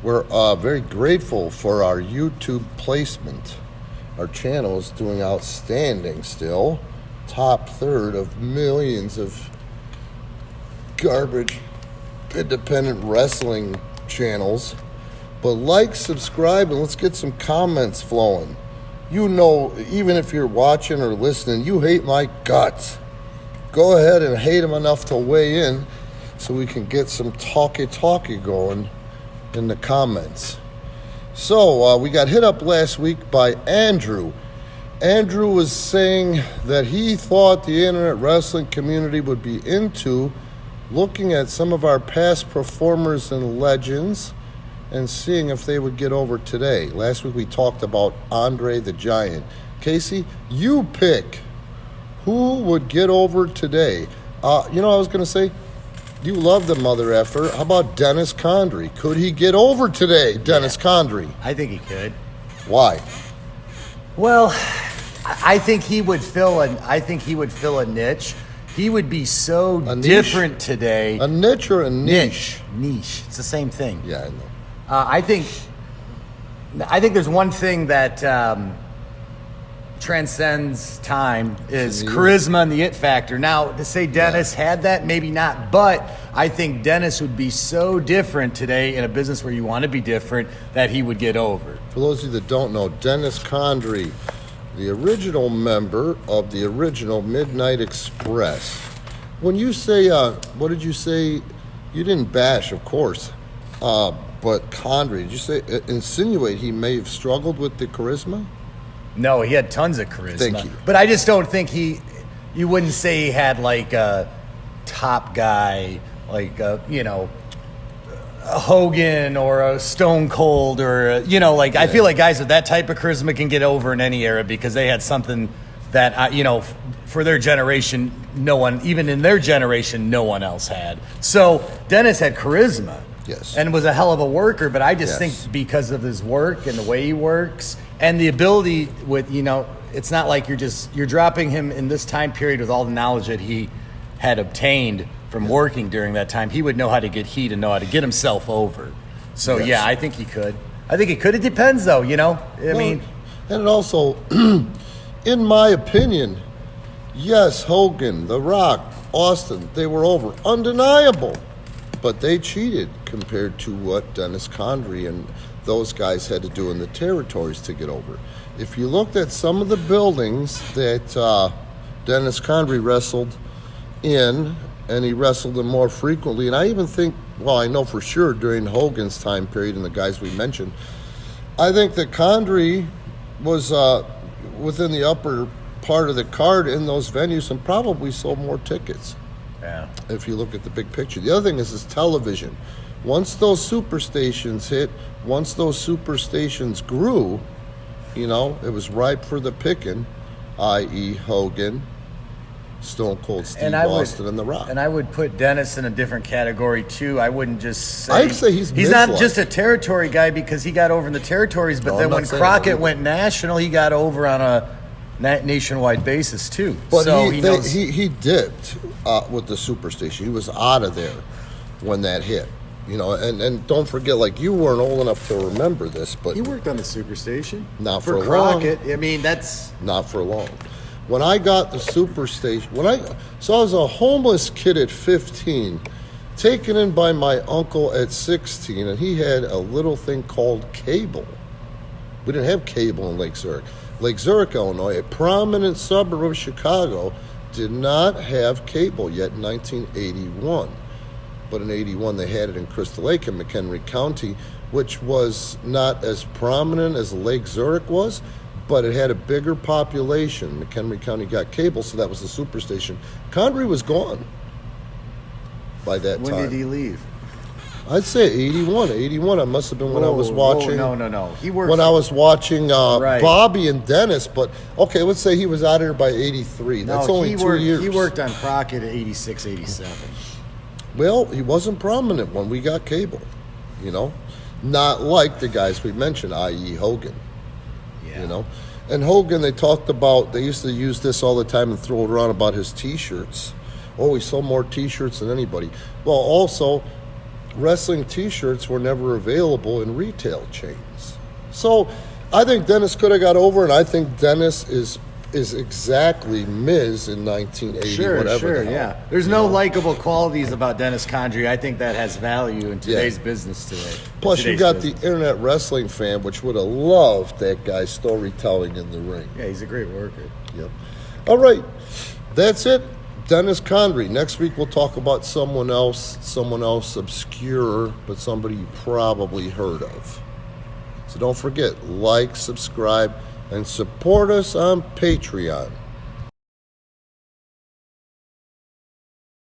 We're very grateful for our YouTube placement. Our channel is doing outstanding still. Top third of millions of garbage independent wrestling channels. But like, subscribe, and let's get some comments flowing. You know, even if you're watching or listening, you hate my guts. Go ahead and hate them enough to weigh in so we can get some talky going in the comments. So we got hit up last week by Andrew. Andrew was saying that he thought the internet wrestling community would be into looking at some of our past performers and legends and seeing if they would get over today. Last week we talked about Andre the Giant. Casey, you pick who would get over today. You know what I was going to say? You love the mother effer. How about Dennis Condrey? Could he get over today, Dennis Condrey? I think he could. Why? Well, I think he would fill a niche. He would be so different today. A niche or a niche? Niche. It's the same thing. Yeah, I know. I think there's one thing that transcends time is charisma and the it factor. Now, to say Dennis had that, maybe not, but I think Dennis would be so different today in a business where you want to be different that he would get over. For those of you that don't know, Dennis Condrey, the original member of the original Midnight Express. When you say, what did you say? You didn't bash, of course, but Condrey, did you say, insinuate he may have struggled with the charisma? No, he had tons of charisma. Thank you. But I just don't think you wouldn't say he had like a top guy, like, a Hogan or a Stone Cold or, I feel like guys with that type of charisma can get over in any era because they had something that, for their generation, no one, even in their generation, no one else had. So Dennis had charisma. Yes. And was a hell of a worker, but I just think because of his work and the way he works and the ability with, it's not like you're dropping him in this time period with all the knowledge that he had obtained from working during that time. He would know how to get heat and know how to get himself over. So, I think he could. It depends, though, And it also, in my opinion, yes, Hogan, The Rock, Austin, they were over. Undeniable. But they cheated compared to what Dennis Condrey and those guys had to do in the territories to get over. If you looked at some of the buildings that Dennis Condrey wrestled in, and he wrestled in more frequently, and I even think, I know for sure during Hogan's time period and the guys we mentioned, I think that Condrey was within the upper part of the card in those venues and probably sold more tickets. Yeah. If you look at the big picture. The other thing is television. Once those superstations hit, once those superstations grew, it was ripe for the picking, i.e. Hogan, Stone Cold Steve Austin, and The Rock. And I would put Dennis in a different category, too. I wouldn't just say... I'd say he's not just a territory guy because he got over in the territories, but then when Crockett went national, he got over on a nationwide basis, too. But so he dipped with the superstation. He was out of there when that hit. And don't forget, you weren't old enough to remember this, but... He worked on the superstation? Not for Crockett. long. That's... Not for long. When I got the superstation, so I was a homeless kid at 15, taken in by my uncle at 16, and he had a little thing called cable. We didn't have cable in Lake Zurich. Lake Zurich, Illinois, a prominent suburb of Chicago, did not have cable yet in 1981. But in 81, they had it in Crystal Lake in McHenry County, which was not as prominent as Lake Zurich was, but it had a bigger population. McHenry County got cable, so that was the superstation. Condrey was gone by that time. When did he leave? I'd say 81. 81, I must have been when I was watching. No. He worked when I was watching Bobby and Dennis, but okay, let's say he was out here by 83. That's only 2 years. He worked on Crockett at 86, 87. Well, he wasn't prominent when we got cable, Not like the guys we mentioned, i.e. Hogan. Yeah. And Hogan, they used to use this all the time and throw it around about his T-shirts. Oh, he sold more T-shirts than anybody. Well, also, wrestling T-shirts were never available in retail chains. So I think Dennis could have got over, and I think Dennis is exactly Miz in 1980. Sure, whatever. yeah. There's no likable qualities about Dennis Condrey. I think that has value in today's business today. Plus, you got the internet wrestling fan, which would have loved that guy's storytelling in the ring. Yeah, he's a great worker. Yep. All right, that's it. Dennis Condrey. Next week we'll talk about someone else obscure, but somebody you probably heard of. So don't forget, like, subscribe, and support us on Patreon.